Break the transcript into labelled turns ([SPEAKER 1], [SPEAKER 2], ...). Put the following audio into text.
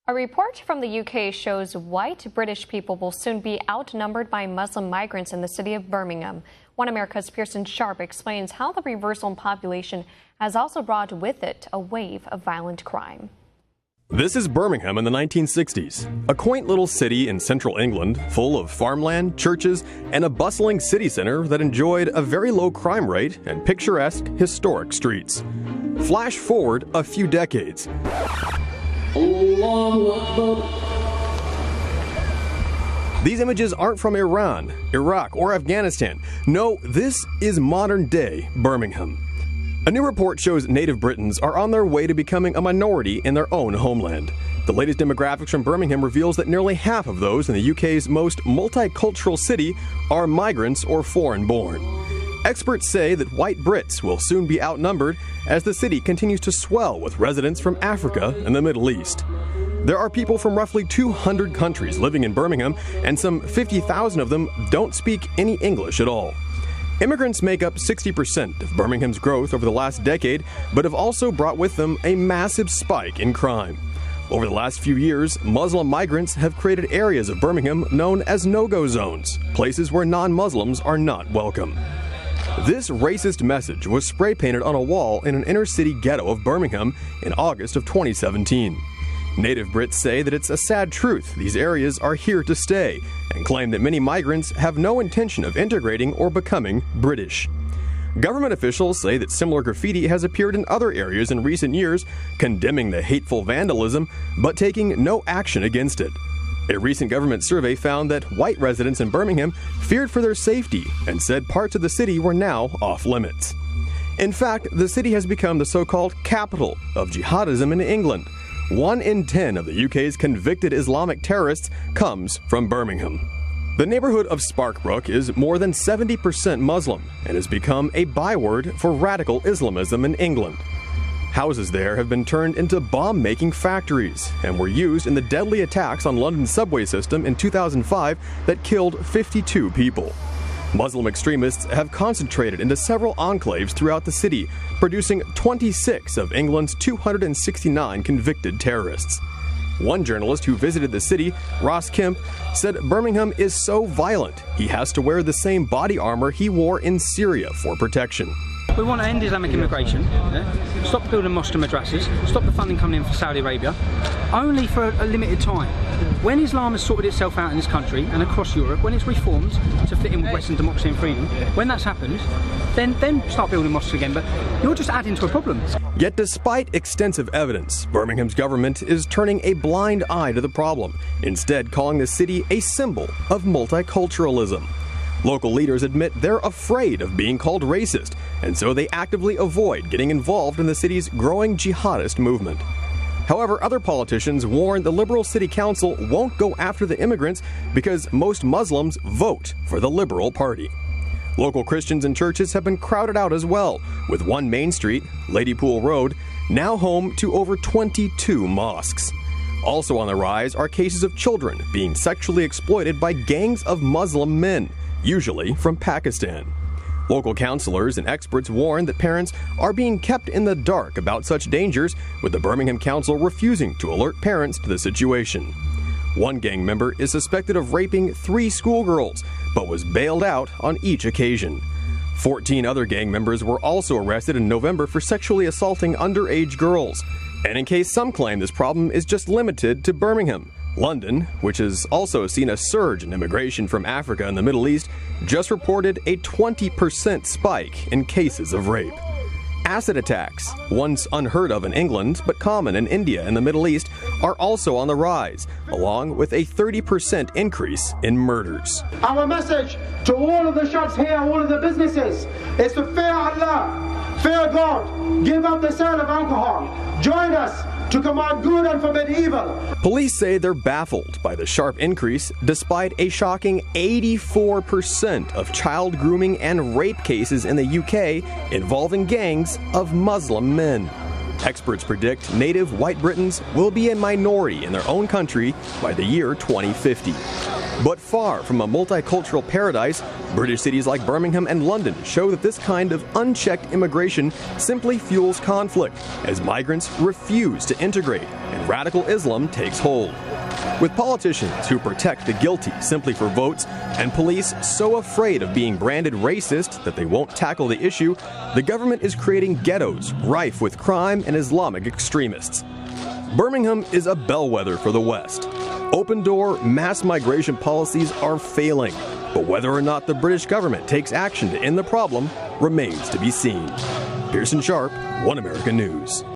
[SPEAKER 1] A report from the UK shows white British people will soon be outnumbered by Muslim migrants in the city of Birmingham. One America's Pearson Sharp explains how the reversal in population has also brought with it a wave of violent crime.
[SPEAKER 2] This is Birmingham in the 1960s, a quaint little city in central England full of farmland, churches, and a bustling city center that enjoyed a very low crime rate and picturesque, historic streets. Flash forward a few decades. These images aren't from Iran, Iraq, or Afghanistan. No, this is modern-day Birmingham. A new report shows native Britons are on their way to becoming a minority in their own homeland. The latest demographics from Birmingham reveals that nearly half of those in the UK's most multicultural city are migrants or foreign-born. Experts say that white Brits will soon be outnumbered as the city continues to swell with residents from Africa and the Middle East. There are people from roughly 200 countries living in Birmingham, and some 50,000 of them don't speak any English at all. Immigrants make up 60% of Birmingham's growth over the last decade, but have also brought with them a massive spike in crime. Over the last few years, Muslim migrants have created areas of Birmingham known as no-go zones, places where non-Muslims are not welcome. This racist message was spray-painted on a wall in an inner-city ghetto of Birmingham in August of 2017. Native Brits say that it's a sad truth these areas are here to stay, and claim that many migrants have no intention of integrating or becoming British. Government officials say that similar graffiti has appeared in other areas in recent years, condemning the hateful vandalism, but taking no action against it. A recent government survey found that white residents in Birmingham feared for their safety and said parts of the city were now off limits. In fact, the city has become the so-called capital of jihadism in England. 1 in 10 of the UK's convicted Islamic terrorists comes from Birmingham. The neighborhood of Sparkbrook is more than 70% Muslim and has become a byword for radical Islamism in England. Houses there have been turned into bomb-making factories and were used in the deadly attacks on London's subway system in 2005 that killed 52 people. Muslim extremists have concentrated into several enclaves throughout the city, producing 26 of England's 269 convicted terrorists. One journalist who visited the city, Ross Kemp, said Birmingham is so violent he has to wear the same body armor he wore in Syria for protection.
[SPEAKER 3] We want to end Islamic immigration, stop building mosques and madrasas, stop the funding coming in from Saudi Arabia, only for a limited time. When Islam has sorted itself out in this country and across Europe, when it's reformed to fit in with Western democracy and freedom, when that's happened, then start building mosques again, but you're just adding to a problem.
[SPEAKER 2] Yet despite extensive evidence, Birmingham's government is turning a blind eye to the problem, instead calling the city a symbol of multiculturalism. Local leaders admit they're afraid of being called racist, and so they actively avoid getting involved in the city's growing jihadist movement. However, other politicians warn the Liberal City Council won't go after the immigrants because most Muslims vote for the Liberal Party. Local Christians and churches have been crowded out as well, with one main street, Ladypool Road, now home to over 22 mosques. Also on the rise are cases of children being sexually exploited by gangs of Muslim men, usually from Pakistan. Local counselors and experts warn that parents are being kept in the dark about such dangers, with the Birmingham Council refusing to alert parents to the situation. One gang member is suspected of raping 3 schoolgirls, but was bailed out on each occasion. 14 other gang members were also arrested in November for sexually assaulting underage girls. And in case some claim this problem is just limited to Birmingham, London, which has also seen a surge in immigration from Africa and the Middle East, just reported a 20% spike in cases of rape. Acid attacks, once unheard of in England but common in India and the Middle East, are also on the rise, along with a 30% increase in murders.
[SPEAKER 4] Our message to all of the shops here, all of the businesses, is to fear Allah, fear God, give up the sale of alcohol, join us to command good and forbid evil.
[SPEAKER 2] Police say they're baffled by the sharp increase, despite a shocking 84% of child grooming and rape cases in the UK involving gangs of Muslim men. Experts predict native white Britons will be a minority in their own country by the year 2050. But far from a multicultural paradise, British cities like Birmingham and London show that this kind of unchecked immigration simply fuels conflict, as migrants refuse to integrate and radical Islam takes hold. With politicians who protect the guilty simply for votes and police so afraid of being branded racist that they won't tackle the issue, the government is creating ghettos rife with crime and Islamic extremists. Birmingham is a bellwether for the West. Open-door mass migration policies are failing, but whether or not the British government takes action to end the problem remains to be seen. Pearson Sharp, One America News.